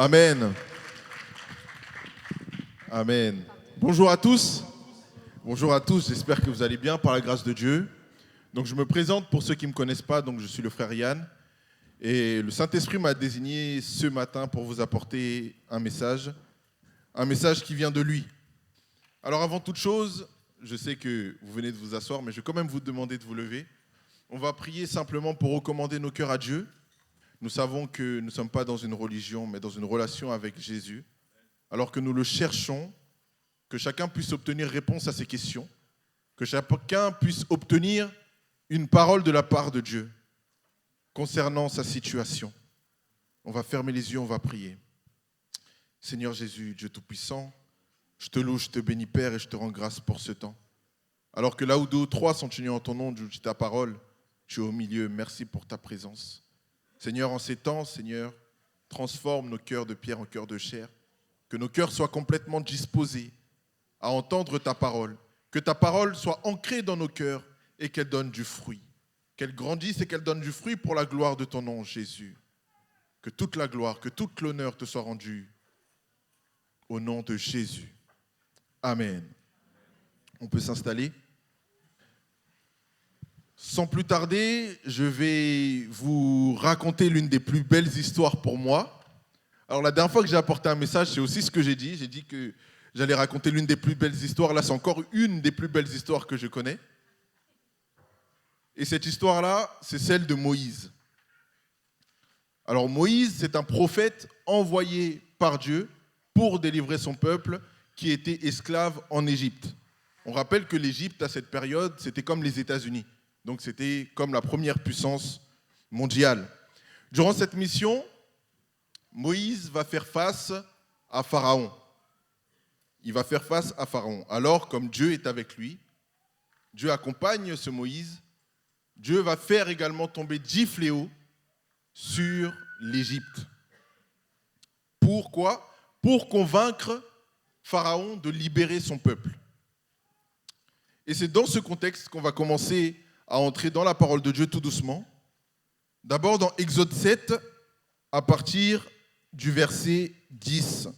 Amen. Amen. Bonjour à tous. Bonjour à tous. J'espère que vous allez bien par la grâce de Dieu. Donc je me présente pour ceux qui ne me connaissent pas. Donc je suis le frère Yann. Et le Saint-Esprit m'a désigné ce matin pour vous apporter un message qui vient de lui. Alors avant toute chose, je sais que vous venez de vous asseoir, mais je vais quand même vous demander de vous lever. On va prier simplement pour recommander nos cœurs à Dieu. Nous savons que nous ne sommes pas dans une religion, mais dans une relation avec Jésus. Alors que nous le cherchons, que chacun puisse obtenir réponse à ses questions, que chacun puisse obtenir une parole de la part de Dieu concernant sa situation. On va fermer les yeux, on va prier. Seigneur Jésus, Dieu Tout-Puissant, je te loue, je te bénis Père et je te rends grâce pour ce temps. Alors que là où deux ou trois sont unis en ton nom, je dis ta parole, tu es au milieu, merci pour ta présence. Seigneur, en ces temps, Seigneur, transforme nos cœurs de pierre en cœurs de chair, que nos cœurs soient complètement disposés à entendre ta parole, que ta parole soit ancrée dans nos cœurs et qu'elle donne du fruit, qu'elle grandisse et qu'elle donne du fruit pour la gloire de ton nom, Jésus. Que toute la gloire, que tout l'honneur te soit rendu au nom de Jésus. Amen. On peut s'installer. Sans plus tarder, je vais vous raconter l'une des plus belles histoires pour moi. Alors la dernière fois que j'ai apporté un message, c'est aussi ce que j'ai dit. J'ai dit que j'allais raconter l'une des plus belles histoires. Là, c'est encore une des plus belles histoires que je connais. Et cette histoire-là, c'est celle de Moïse. Alors Moïse, c'est un prophète envoyé par Dieu pour délivrer son peuple qui était esclave en Égypte. On rappelle que l'Égypte, à cette période, c'était comme les États-Unis. Donc c'était comme la première puissance mondiale. Durant cette mission, Moïse va faire face à Pharaon. Il va faire face à Pharaon. Alors, comme Dieu est avec lui, Dieu accompagne ce Moïse. Dieu va faire également tomber 10 fléaux sur l'Égypte. Pourquoi ? Pour convaincre Pharaon de libérer son peuple. Et c'est dans ce contexte qu'on va commencer à entrer dans la parole de Dieu tout doucement. D'abord dans Exode 7, à partir du verset 10.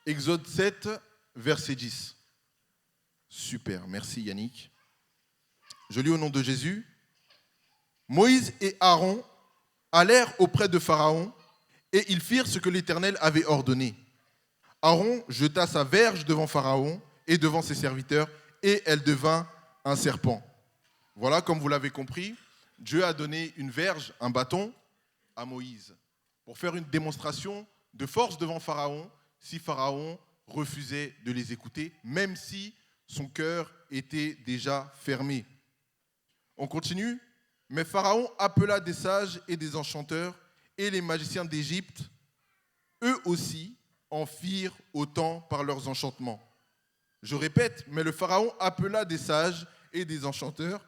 Exode 7, verset 10. Super, merci Yannick. Je lis au nom de Jésus. Moïse et Aaron allèrent auprès de Pharaon et ils firent ce que l'Éternel avait ordonné. Aaron jeta sa verge devant Pharaon et devant ses serviteurs et elle devint un serpent. Voilà, comme vous l'avez compris, Dieu a donné une verge, un bâton, à Moïse pour faire une démonstration de force devant Pharaon si Pharaon refusait de les écouter, même si son cœur était déjà fermé. On continue. Mais Pharaon appela des sages et des enchanteurs et les magiciens d'Égypte, eux aussi en firent autant par leurs enchantements. Je répète, mais le Pharaon appela des sages et des enchanteurs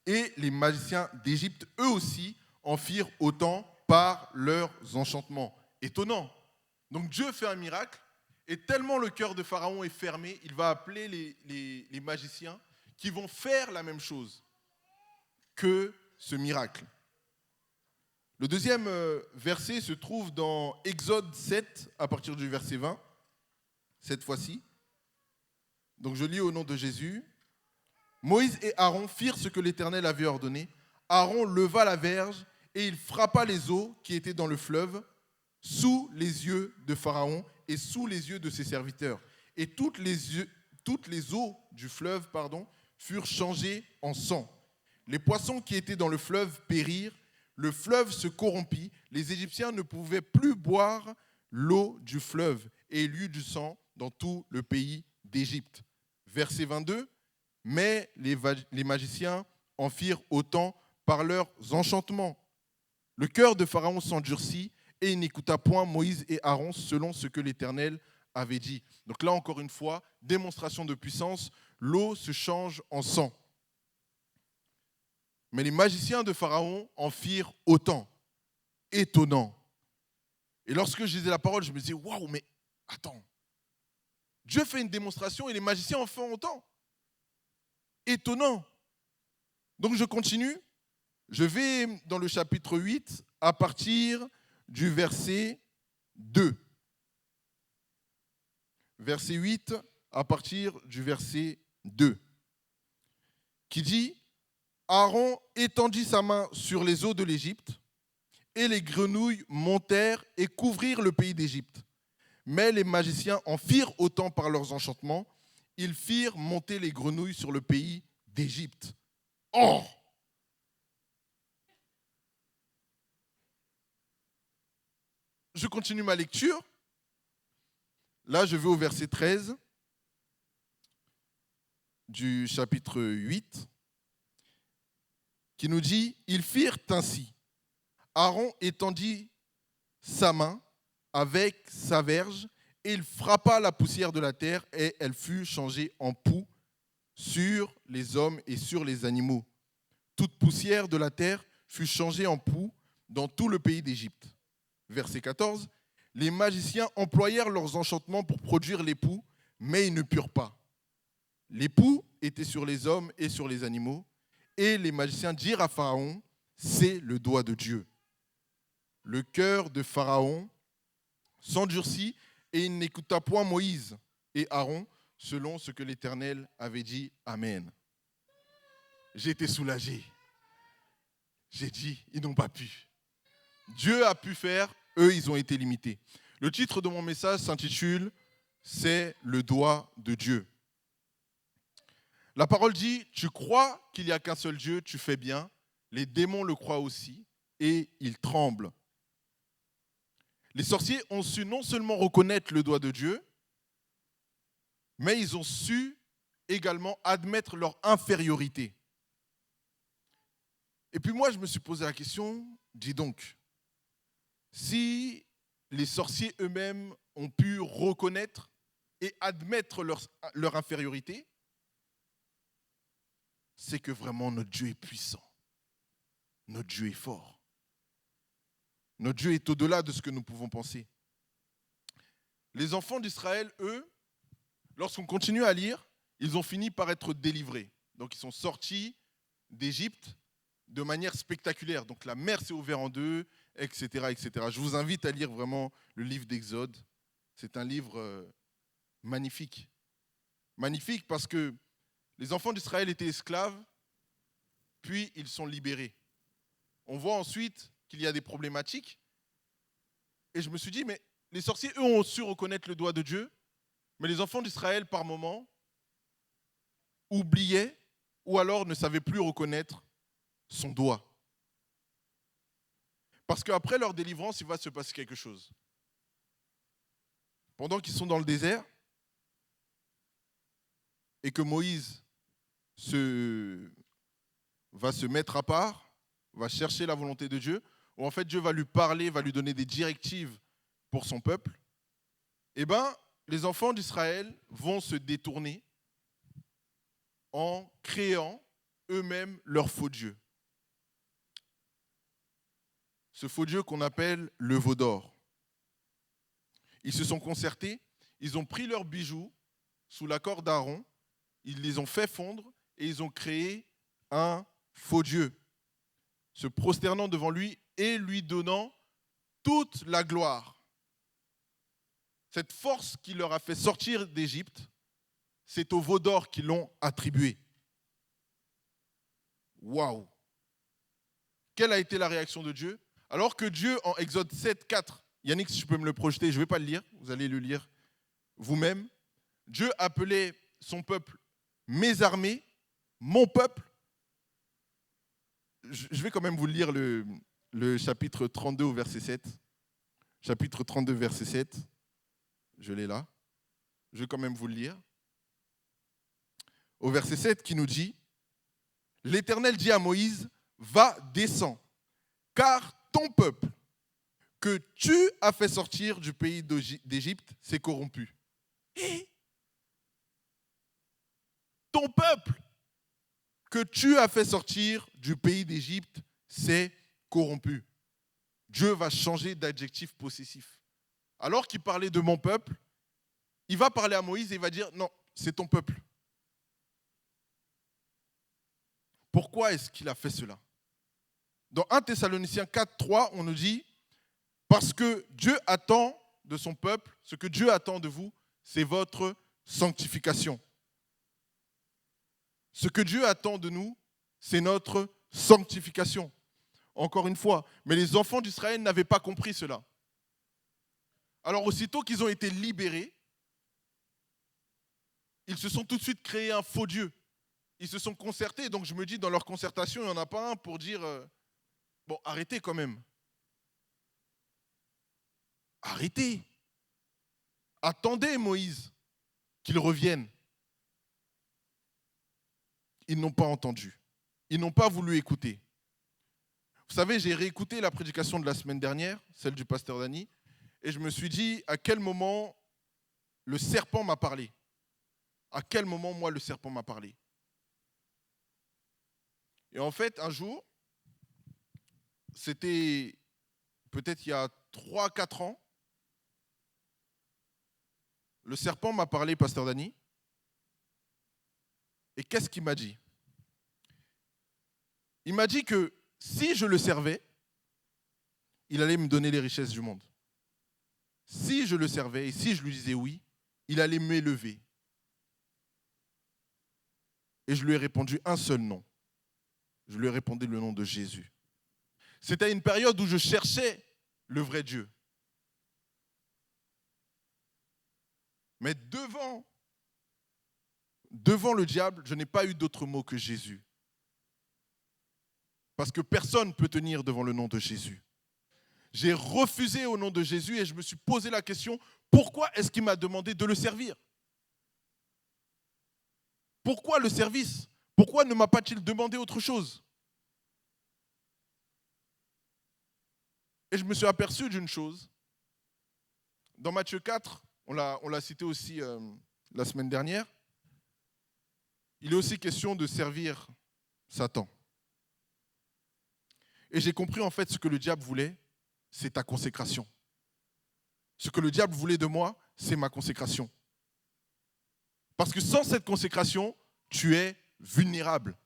et les magiciens d'Égypte, eux aussi, en firent autant par leurs enchantements. Étonnant. Donc Dieu fait un miracle et tellement le cœur de Pharaon est fermé, il va appeler les magiciens qui vont faire la même chose que ce miracle. Le deuxième verset se trouve dans Exode 7, à partir du verset 20. Cette fois-ci. Donc je lis au nom de Jésus. Moïse et Aaron firent ce que l'Éternel avait ordonné. Aaron leva la verge et il frappa les eaux qui étaient dans le fleuve sous les yeux de Pharaon et sous les yeux de ses serviteurs. Et toutes les eaux du fleuve furent changées en sang. Les poissons qui étaient dans le fleuve périrent. Le fleuve se corrompit. Les Égyptiens ne pouvaient plus boire l'eau du fleuve et il y eut du sang dans tout le pays d'Égypte. Verset 22, mais les magiciens en firent autant par leurs enchantements. Le cœur de Pharaon s'endurcit et il n'écouta point Moïse et Aaron selon ce que l'Éternel avait dit. Donc là, encore une fois, démonstration de puissance, l'eau se change en sang. Mais les magiciens de Pharaon en firent autant. Étonnant. Et lorsque je lisais la parole, je me disais, waouh, mais attends. Dieu fait une démonstration et les magiciens en font autant. Étonnant. Donc je continue. Je vais dans le chapitre 8 à partir du verset 2. Verset 8 à partir du verset 2. Qui dit, Aaron étendit sa main sur les eaux de l'Égypte, et les grenouilles montèrent et couvrirent le pays d'Égypte. Mais les magiciens en firent autant par leurs enchantements. Ils firent monter les grenouilles sur le pays d'Égypte. Oh! Je continue ma lecture. Là, je vais au verset 13 du chapitre 8, qui nous dit, « Ils firent ainsi. Aaron étendit sa main avec sa verge, et il frappa la poussière de la terre, et elle fut changée en poux sur les hommes et sur les animaux. Toute poussière de la terre fut changée en poux dans tout le pays d'Égypte. » Verset 14. Les magiciens employèrent leurs enchantements pour produire les poux, mais ils ne purent pas. Les poux étaient sur les hommes et sur les animaux, et les magiciens dirent à Pharaon, c'est le doigt de Dieu. Le cœur de Pharaon s'endurcit et il n'écouta point Moïse et Aaron selon ce que l'Éternel avait dit. Amen. J'ai été soulagé. J'ai dit, ils n'ont pas pu. Dieu a pu faire, eux, ils ont été limités. Le titre de mon message s'intitule « C'est le doigt de Dieu ». La parole dit, tu crois qu'il n'y a qu'un seul Dieu, tu fais bien. Les démons le croient aussi et ils tremblent. Les sorciers ont su non seulement reconnaître le doigt de Dieu, mais ils ont su également admettre leur infériorité. Et puis moi, je me suis posé la question, dis donc, si les sorciers eux-mêmes ont pu reconnaître et admettre leur infériorité, c'est que vraiment notre Dieu est puissant. Notre Dieu est fort. Notre Dieu est au-delà de ce que nous pouvons penser. Les enfants d'Israël, eux, lorsqu'on continue à lire, ils ont fini par être délivrés. Donc ils sont sortis d'Égypte de manière spectaculaire. Donc la mer s'est ouverte en deux, etc., etc. Je vous invite à lire vraiment le livre d'Exode. C'est un livre magnifique. Magnifique parce que les enfants d'Israël étaient esclaves, puis ils sont libérés. On voit ensuite qu'il y a des problématiques. Et je me suis dit, mais les sorciers, eux, ont su reconnaître le doigt de Dieu, mais les enfants d'Israël, par moments, oubliaient ou alors ne savaient plus reconnaître son doigt. Parce qu'après leur délivrance, il va se passer quelque chose. Pendant qu'ils sont dans le désert et que Moïse va se mettre à part, va chercher la volonté de Dieu, où en fait Dieu va lui parler, va lui donner des directives pour son peuple, eh bien, les enfants d'Israël vont se détourner en créant eux-mêmes leur faux Dieu. Ce faux Dieu qu'on appelle le veau d'or. Ils se sont concertés, ils ont pris leurs bijoux sous l'accord d'Aaron, ils les ont fait fondre et ils ont créé un faux Dieu, se prosternant devant lui et lui donnant toute la gloire. Cette force qui leur a fait sortir d'Égypte, c'est au veau d'or qu'ils l'ont attribuée. Waouh! Quelle a été la réaction de Dieu? Alors que Dieu, en Exode 7, 4, Yannick, si je peux me le projeter, je ne vais pas le lire, vous allez le lire vous-même. Dieu appelait son peuple mes armées, mon peuple. Je vais quand même vous lire le chapitre 32 au verset 7. Chapitre 32, verset 7. Je l'ai là. Je vais quand même vous le lire. Au verset 7 qui nous dit, « L'Éternel dit à Moïse, va, descends, car ton peuple que tu as fait sortir du pays d'Égypte s'est corrompu. » Et ton peuple que tu as fait sortir du pays d'Égypte s'est corrompu. Dieu va changer d'adjectif possessif. Alors qu'il parlait de mon peuple, il va parler à Moïse et il va dire, non, c'est ton peuple. Pourquoi est-ce qu'il a fait cela? Dans 1 Thessaloniciens 4, 3, on nous dit « Parce que Dieu attend de son peuple, ce que Dieu attend de vous, c'est votre sanctification. » Ce que Dieu attend de nous, c'est notre sanctification. Encore une fois, mais les enfants d'Israël n'avaient pas compris cela. Alors aussitôt qu'ils ont été libérés, ils se sont tout de suite créés un faux Dieu. Ils se sont concertés, donc je me dis, dans leur concertation, il n'y en a pas un pour dire bon, arrêtez quand même. Arrêtez. Attendez Moïse qu'il revienne. Ils n'ont pas entendu. Ils n'ont pas voulu écouter. Vous savez, j'ai réécouté la prédication de la semaine dernière, celle du pasteur Dany, et je me suis dit à quel moment le serpent m'a parlé. À quel moment, moi, le serpent m'a parlé. Et en fait, un jour, c'était peut-être il y a 3-4 ans, le serpent m'a parlé, pasteur Dany. Et qu'est-ce qu'il m'a dit? Il m'a dit que si je le servais, il allait me donner les richesses du monde. Si je le servais et si je lui disais oui, il allait m'élever. Et je lui ai répondu un seul nom. Je lui ai répondu le nom de Jésus. C'était une période où je cherchais le vrai Dieu. Mais devant le diable, je n'ai pas eu d'autre mot que Jésus. Parce que personne ne peut tenir devant le nom de Jésus. J'ai refusé au nom de Jésus et je me suis posé la question, pourquoi est-ce qu'il m'a demandé de le servir? Pourquoi le service? Pourquoi ne m'a pas-t-il demandé autre chose? Et je me suis aperçu d'une chose. Dans Matthieu 4, on l'a cité aussi la semaine dernière, il est aussi question de servir Satan. Et j'ai compris en fait ce que le diable voulait, c'est ta consécration. Ce que le diable voulait de moi, c'est ma consécration. Parce que sans cette consécration, tu es vulnérable.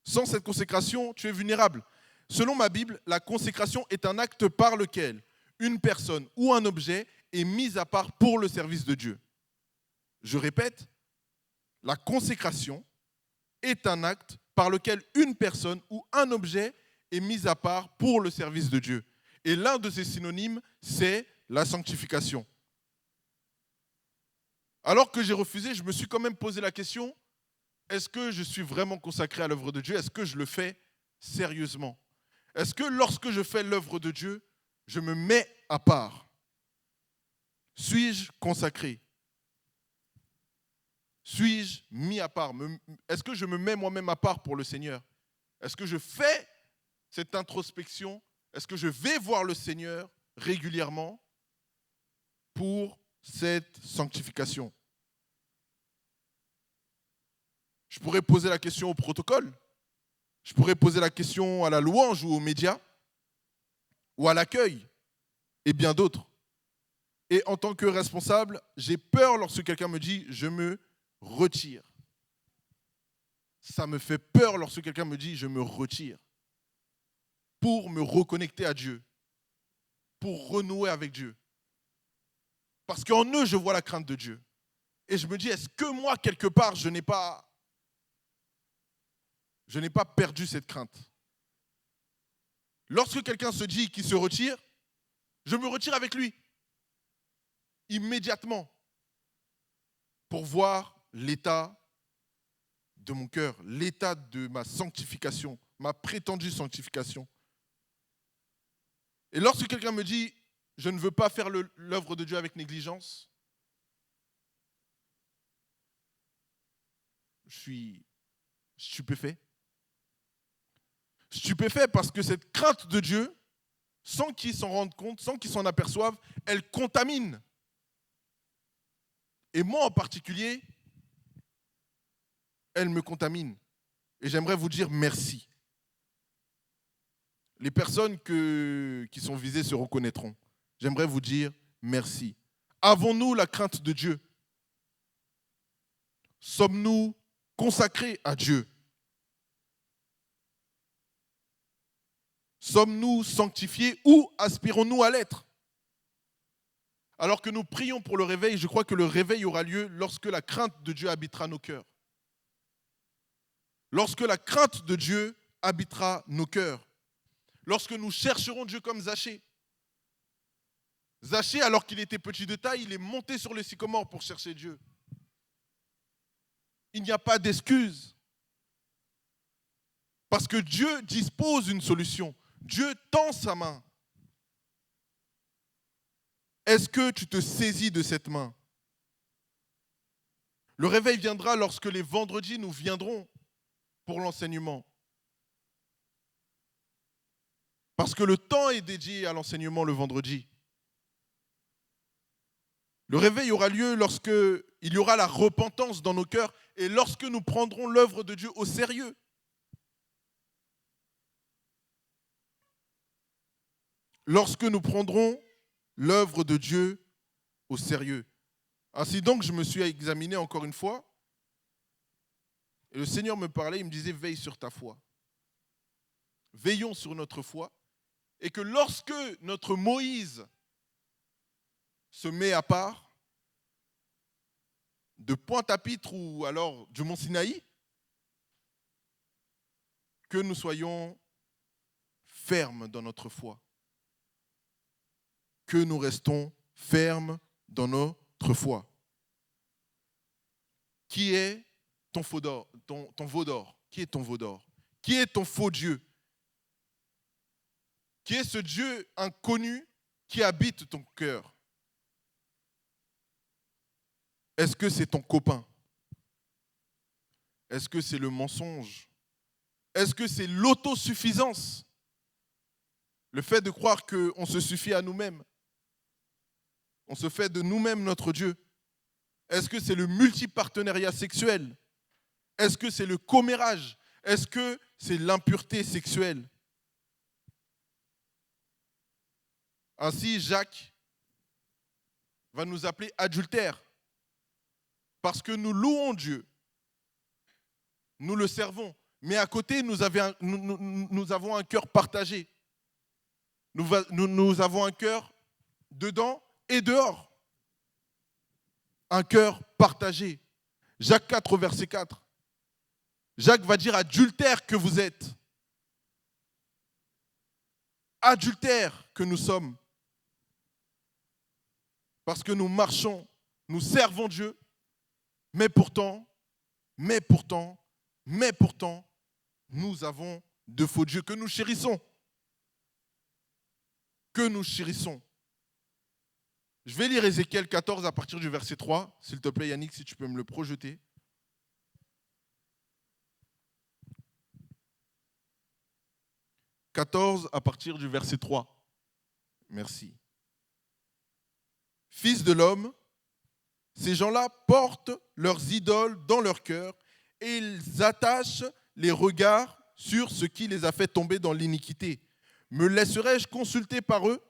Sans cette consécration, tu es vulnérable. Selon ma Bible, la consécration est un acte par lequel une personne ou un objet est mis à part pour le service de Dieu. Je répète, la consécration est un acte par lequel une personne ou un objet est mis à part pour le service de Dieu. Et l'un de ces synonymes, c'est la sanctification. Alors que j'ai refusé, je me suis quand même posé la question, est-ce que je suis vraiment consacré à l'œuvre de Dieu? Est-ce que je le fais sérieusement? Est-ce que lorsque je fais l'œuvre de Dieu, je me mets à part? Suis-je consacré? Suis-je mis à part? Est-ce que je me mets moi-même à part pour le Seigneur? Est-ce que je fais cette introspection? Est-ce que je vais voir le Seigneur régulièrement pour cette sanctification? Je pourrais poser la question au protocole. Je pourrais poser la question à la louange ou aux médias ou à l'accueil et bien d'autres. Et en tant que responsable, j'ai peur lorsque quelqu'un me dit « je me retire ». Ça me fait peur lorsque quelqu'un me dit « je me retire » pour me reconnecter à Dieu, pour renouer avec Dieu. Parce qu'en eux, je vois la crainte de Dieu. Et je me dis, est-ce que moi, quelque part, je n'ai pas perdu cette crainte? Lorsque quelqu'un se dit qu'il se retire, je me retire avec lui, immédiatement, pour voir l'état de mon cœur, l'état de ma sanctification, ma prétendue sanctification. Et lorsque quelqu'un me dit, je ne veux pas faire l'œuvre de Dieu avec négligence, je suis stupéfait. Stupéfait parce que cette crainte de Dieu, sans qu'ils s'en rendent compte, sans qu'ils s'en aperçoivent, elle contamine. Et moi en particulier, elle me contamine. Et j'aimerais vous dire merci. Les personnes qui sont visées se reconnaîtront. J'aimerais vous dire merci. Avons-nous la crainte de Dieu? Sommes-nous consacrés à Dieu? Sommes-nous sanctifiés ou aspirons-nous à l'être? Alors que nous prions pour le réveil, je crois que le réveil aura lieu lorsque la crainte de Dieu habitera nos cœurs. Lorsque la crainte de Dieu habitera nos cœurs. Lorsque nous chercherons Dieu comme Zachée. Zachée, alors qu'il était petit de taille, il est monté sur le sycomore pour chercher Dieu. Il n'y a pas d'excuse. Parce que Dieu dispose d'une solution. Dieu tend sa main. Est-ce que tu te saisis de cette main? Le réveil viendra lorsque les vendredis nous viendrons pour l'enseignement. Parce que le temps est dédié à l'enseignement le vendredi. Le réveil aura lieu lorsque il y aura la repentance dans nos cœurs et lorsque nous prendrons l'œuvre de Dieu au sérieux. Lorsque nous prendrons l'œuvre de Dieu au sérieux. Ainsi donc, je me suis examiné encore une fois. Et le Seigneur me parlait, il me disait, veille sur ta foi. Veillons sur notre foi. Et que lorsque notre Moïse se met à part, de Pointe-à-Pitre ou alors du Mont Sinaï, que nous soyons fermes dans notre foi. Que nous restons fermes dans notre foi. Qui est ton veau d'or, ton veau d'or? Qui est ton veau d'or? Qui est ton faux Dieu? Qui est ce Dieu inconnu qui habite ton cœur? Est-ce que c'est ton copain? Est-ce que c'est le mensonge? Est-ce que c'est l'autosuffisance? Le fait de croire qu'on se suffit à nous-mêmes. On se fait de nous-mêmes notre Dieu. Est-ce que c'est le multipartenariat sexuel? Est-ce que c'est le commérage? Est-ce que c'est l'impureté sexuelle? Ainsi, Jacques va nous appeler adultères. Parce que nous louons Dieu. Nous le servons. Mais à côté, nous avons un cœur partagé. Nous avons un cœur dedans et dehors. Un cœur partagé. Jacques 4, verset 4. Jacques va dire adultère que vous êtes. Adultère que nous sommes. Parce que nous marchons, nous servons Dieu, mais pourtant, nous avons de faux dieux que nous chérissons. Que nous chérissons. Je vais lire Ézéchiel 14 à partir du verset 3. S'il te plaît, Yannick, si tu peux me le projeter. « 14 à partir du verset 3. Merci. Fils de l'homme, ces gens-là portent leurs idoles dans leur cœur et ils attachent les regards sur ce qui les a fait tomber dans l'iniquité. Me laisserai-je consulter par eux?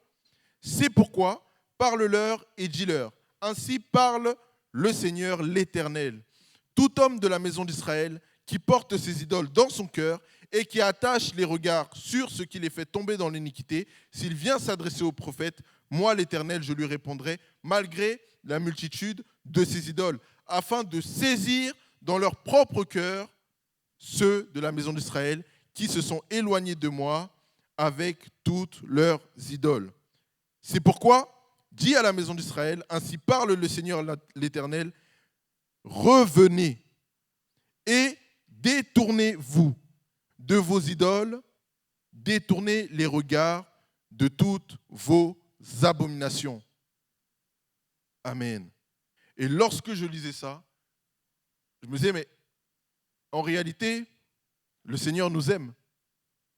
C'est pourquoi parle-leur et dis-leur. Ainsi parle le Seigneur l'Éternel. Tout homme de la maison d'Israël qui porte ses idoles dans son cœur et qui attache les regards sur ce qui les fait tomber dans l'iniquité, s'il vient s'adresser au prophète, moi l'Éternel, je lui répondrai, malgré la multitude de ses idoles, afin de saisir dans leur propre cœur ceux de la maison d'Israël qui se sont éloignés de moi avec toutes leurs idoles. C'est pourquoi, dis à la maison d'Israël, ainsi parle le Seigneur l'Éternel, revenez et détournez-vous de vos idoles, détournez les regards de toutes vos abominations. Amen. Et lorsque je lisais ça, je me disais, mais en réalité, le Seigneur nous aime.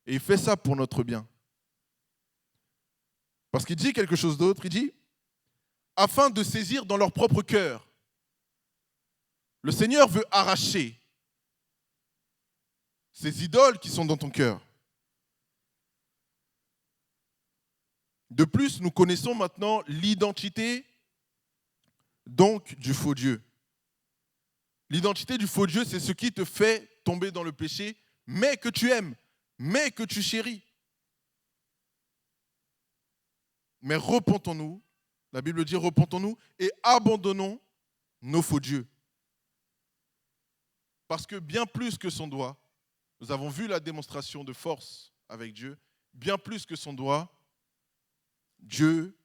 Et il fait ça pour notre bien. Parce qu'il dit quelque chose d'autre, il dit, afin de saisir dans leur propre cœur. Le Seigneur veut arracher ces idoles qui sont dans ton cœur. De plus, nous connaissons maintenant l'identité donc du faux Dieu. L'identité du faux Dieu, c'est ce qui te fait tomber dans le péché, mais que tu aimes, mais que tu chéris. mais repentons-nous. La Bible dit repentons-nous et abandonnons nos faux dieux. Parce que bien plus que son doigt, nous avons vu la démonstration de force avec Dieu, bien plus que son doigt, Dieu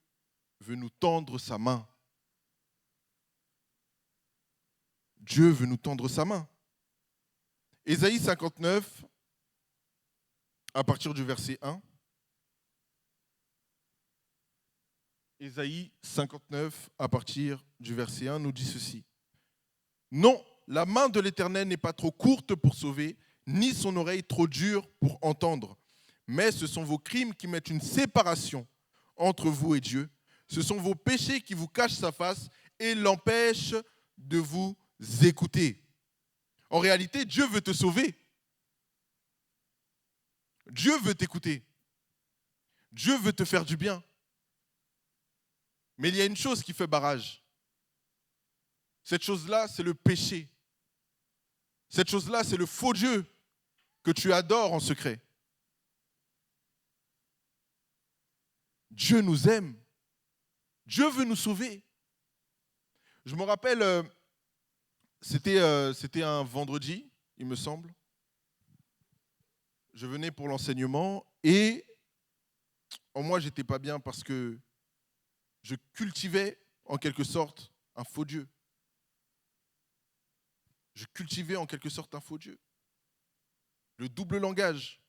veut nous tendre sa main. Dieu veut nous tendre sa main. Ésaïe 59, à partir du verset 1. Ésaïe 59, à partir du verset 1, nous dit ceci. Non, la main de l'Éternel n'est pas trop courte pour sauver, ni son oreille trop dure pour entendre. Mais ce sont vos crimes qui mettent une séparation entre vous et Dieu. Ce sont vos péchés qui vous cachent sa face et l'empêchent de vous écouter. En réalité, Dieu veut te sauver. Dieu veut t'écouter. Dieu veut te faire du bien. Mais il y a une chose qui fait barrage. Cette chose-là, c'est le péché. Cette chose-là, c'est le faux Dieu que tu adores en secret. Dieu nous aime. Dieu veut nous sauver. Je me rappelle, c'était un vendredi, il me semble. Je venais pour l'enseignement et en moi, j'étais pas bien parce que je cultivais en quelque sorte un faux Dieu. Je cultivais en quelque sorte un faux Dieu. Le double langage.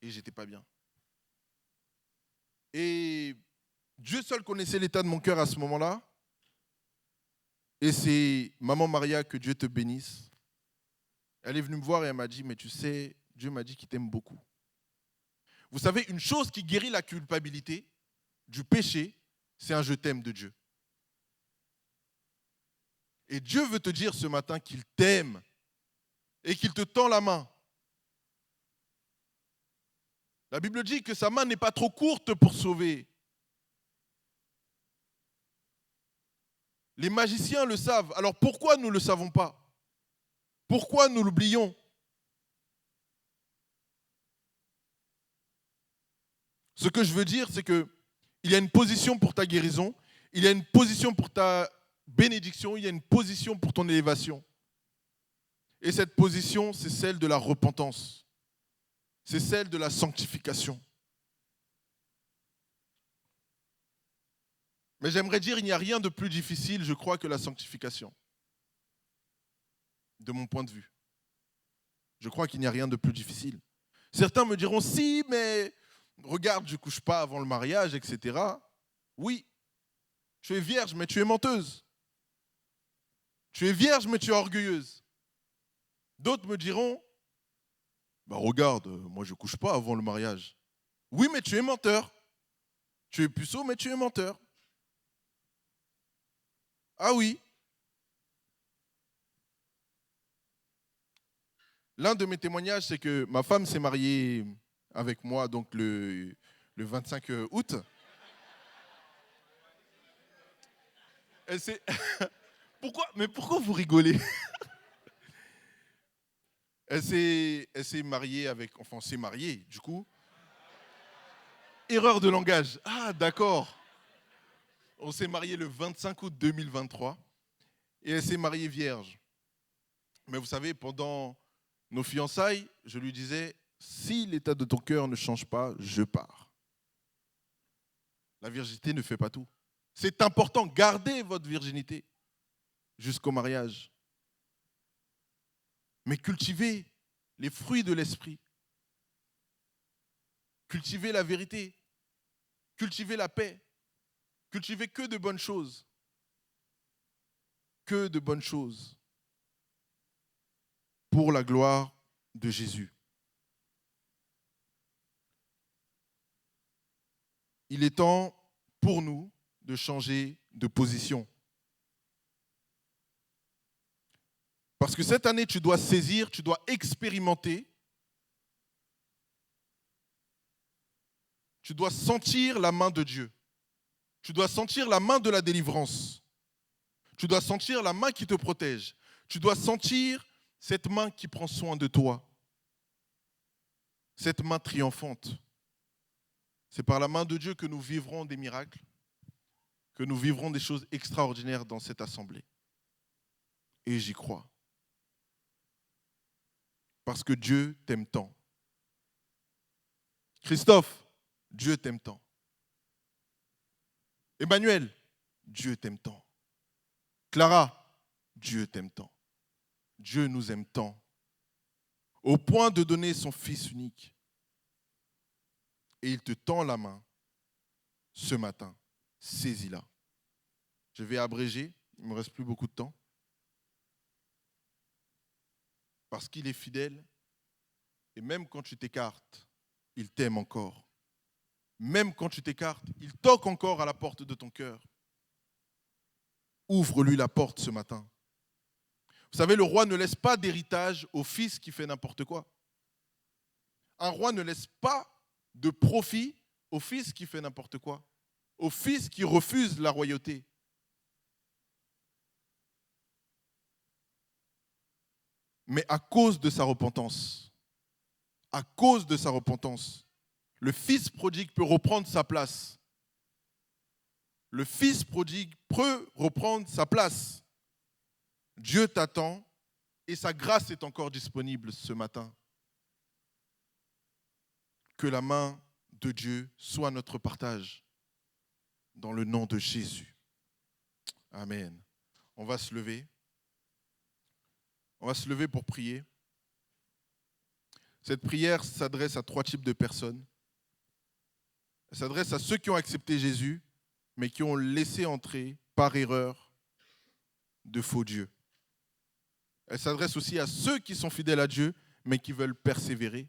Et j'étais pas bien. Et Dieu seul connaissait l'état de mon cœur à ce moment-là. Et c'est Maman Maria, que Dieu te bénisse. Elle est venue me voir et elle m'a dit, mais tu sais, Dieu m'a dit qu'il t'aime beaucoup. Vous savez, une chose qui guérit la culpabilité du péché, c'est un je t'aime de Dieu. Et Dieu veut te dire ce matin qu'il t'aime et qu'il te tend la main. La Bible dit que sa main n'est pas trop courte pour sauver. Les magiciens le savent. Alors pourquoi nous ne le savons pas? Pourquoi nous l'oublions? Ce que je veux dire, c'est qu'il y a une position pour ta guérison, il y a une position pour ta bénédiction, il y a une position pour ton élévation. Et cette position, c'est celle de la repentance. C'est celle de la sanctification. Mais j'aimerais dire, il n'y a rien de plus difficile, je crois, que la sanctification. De mon point de vue. Je crois qu'il n'y a rien de plus difficile. Certains me diront, si, mais regarde, je ne couche pas avant le mariage, etc. Oui, tu es vierge, mais tu es menteuse. Tu es vierge, mais tu es orgueilleuse. D'autres me diront, bah regarde, moi je ne couche pas avant le mariage. Oui, mais tu es menteur. Tu es puceau, mais tu es menteur. Ah oui. L'un de mes témoignages, c'est que ma femme s'est mariée avec moi donc le 25 août. Elle s'est... pourquoi vous rigolez? Elle s'est mariée avec... Enfin, on s'est mariée, du coup. Erreur de langage. Ah, d'accord. On s'est marié le 25 août 2023 et elle s'est mariée vierge. Mais vous savez, pendant nos fiançailles, je lui disais, si l'état de ton cœur ne change pas, je pars. La virginité ne fait pas tout. C'est important, gardez votre virginité jusqu'au mariage. Mais cultivez les fruits de l'esprit. Cultivez la vérité. Cultivez la paix. Cultivez que de bonnes choses. Que de bonnes choses. Pour la gloire de Jésus. Il est temps pour nous de changer de position. Parce que cette année, tu dois saisir, tu dois expérimenter. Tu dois sentir la main de Dieu. Tu dois sentir la main de la délivrance. Tu dois sentir la main qui te protège. Tu dois sentir cette main qui prend soin de toi. Cette main triomphante. C'est par la main de Dieu que nous vivrons des miracles, que nous vivrons des choses extraordinaires dans cette assemblée. Et j'y crois. Parce que Dieu t'aime tant. Christophe, Dieu t'aime tant. Emmanuel, Dieu t'aime tant. Clara, Dieu t'aime tant. Dieu nous aime tant. Au point de donner son Fils unique. Et il te tend la main ce matin. Saisis-la. Je vais abréger, il ne me reste plus beaucoup de temps. Parce qu'il est fidèle. Et même quand tu t'écartes, il t'aime encore. Même quand tu t'écartes, il toque encore à la porte de ton cœur. Ouvre-lui la porte ce matin. Vous savez, le roi ne laisse pas d'héritage au fils qui fait n'importe quoi. Un roi ne laisse pas de profit au fils qui fait n'importe quoi, au fils qui refuse la royauté. Mais à cause de sa repentance, le fils prodigue peut reprendre sa place. Le fils prodigue peut reprendre sa place. Dieu t'attend et sa grâce est encore disponible ce matin. Que la main de Dieu soit notre partage dans le nom de Jésus. Amen. On va se lever. On va se lever pour prier. Cette prière s'adresse à 3 types de personnes. Elle s'adresse à ceux qui ont accepté Jésus, mais qui ont laissé entrer par erreur de faux dieux. Elle s'adresse aussi à ceux qui sont fidèles à Dieu, mais qui veulent persévérer.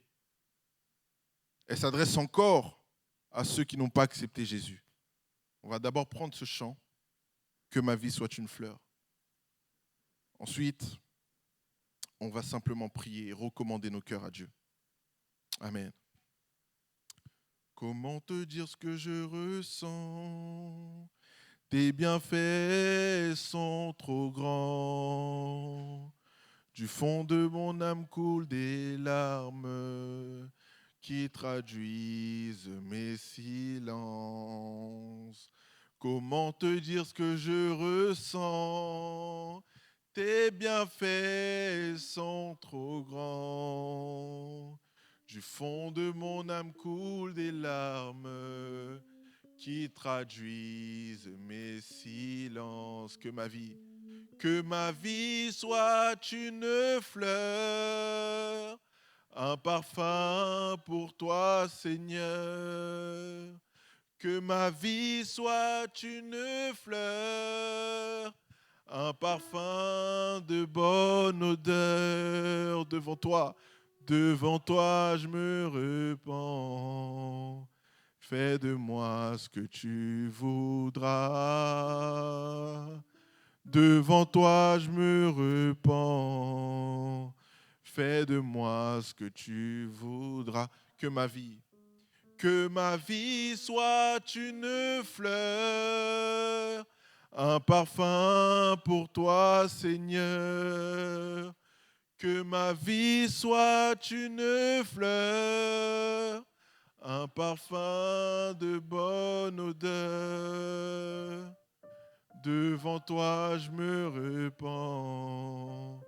Elle s'adresse encore à ceux qui n'ont pas accepté Jésus. On va d'abord prendre ce chant, « Que ma vie soit une fleur ». Ensuite, on va simplement prier et recommander nos cœurs à Dieu. Amen. Comment te dire ce que je ressens? Tes bienfaits sont trop grands. Du fond de mon âme coulent des larmes qui traduisent mes silences. Comment te dire ce que je ressens? Tes bienfaits sont trop grands. Du fond de mon âme coulent des larmes qui traduisent mes silences. Que ma vie soit une fleur, un parfum pour toi, Seigneur. Que ma vie soit une fleur, un parfum de bonne odeur. Devant toi, je me repens. Fais de moi ce que tu voudras. Devant toi, je me repens. Fais de moi ce que tu voudras. Que ma vie soit une fleur, un parfum pour toi, Seigneur. Que ma vie soit une fleur, un parfum de bonne odeur. Devant toi, je me repens.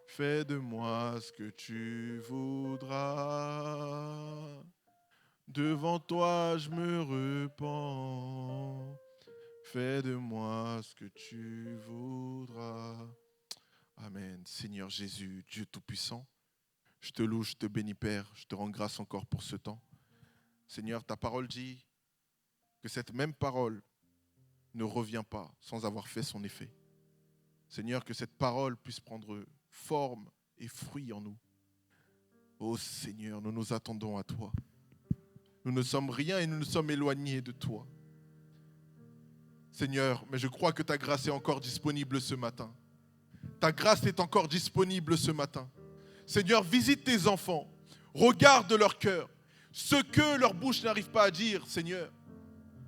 Fais de moi ce que tu voudras. Devant toi, je me repens. Fais de moi ce que tu voudras. Amen. Seigneur Jésus, Dieu Tout-Puissant, je te loue, je te bénis, Père. Je te rends grâce encore pour ce temps. Seigneur, ta parole dit que cette même parole ne revient pas sans avoir fait son effet. Seigneur, que cette parole puisse prendre forme et fruit en nous. Ô Seigneur, nous nous attendons à toi. Nous ne sommes rien et nous nous sommes éloignés de toi. Seigneur, mais je crois que ta grâce est encore disponible ce matin. Ta grâce est encore disponible ce matin. Seigneur, visite tes enfants. Regarde leur cœur. Ce que leur bouche n'arrive pas à dire, Seigneur,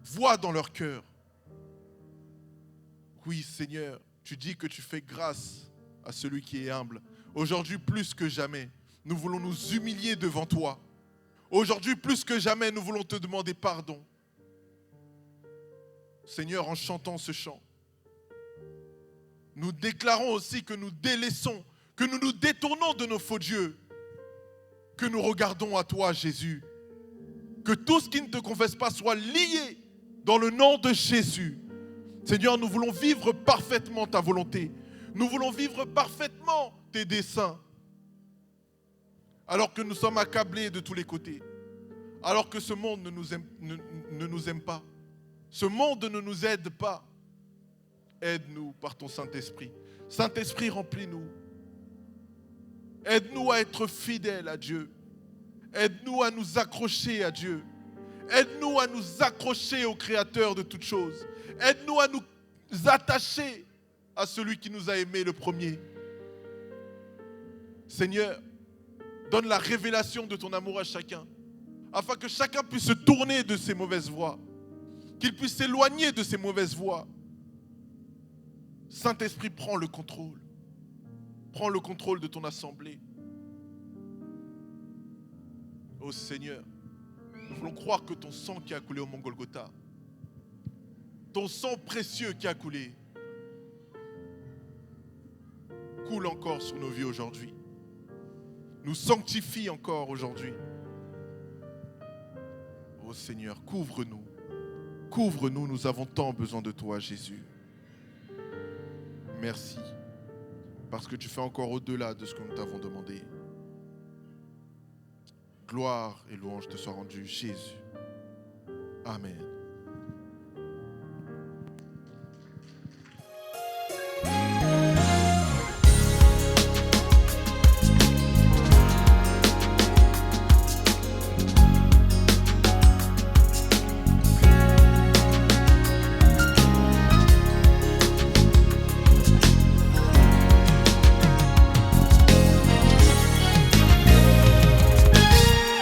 vois dans leur cœur. Oui, Seigneur, tu dis que tu fais grâce à celui qui est humble. Aujourd'hui, plus que jamais, nous voulons nous humilier devant toi. Aujourd'hui, plus que jamais, nous voulons te demander pardon. Seigneur, en chantant ce chant, nous déclarons aussi que nous délaissons, que nous nous détournons de nos faux dieux, que nous regardons à toi, Jésus. Que tout ce qui ne te confesse pas soit lié dans le nom de Jésus. Seigneur, nous voulons vivre parfaitement ta volonté. Nous voulons vivre parfaitement tes desseins. Alors que nous sommes accablés de tous les côtés. Alors que ce monde ne nous aime pas. Ce monde ne nous aide pas. Aide-nous par ton Saint-Esprit. Saint-Esprit, remplis-nous. Aide-nous à être fidèles à Dieu. Aide-nous à nous accrocher à Dieu. Aide-nous à nous accrocher au Créateur de toutes choses. Aide-nous à nous attacher à celui qui nous a aimés le premier. Seigneur, donne la révélation de ton amour à chacun, afin que chacun puisse se tourner de ses mauvaises voies, qu'il puisse s'éloigner de ses mauvaises voies. Saint-Esprit, prends le contrôle. Prends le contrôle de ton assemblée. Ô Seigneur, nous voulons croire que ton sang qui a coulé au mont Golgotha, ton sang précieux qui a coulé, coule encore sur nos vies aujourd'hui. Nous sanctifie encore aujourd'hui. Ô Seigneur, couvre-nous. Couvre-nous, nous avons tant besoin de toi, Jésus. Merci, parce que tu fais encore au-delà de ce que nous t'avons demandé. Gloire et louange te soient rendues, Jésus. Amen.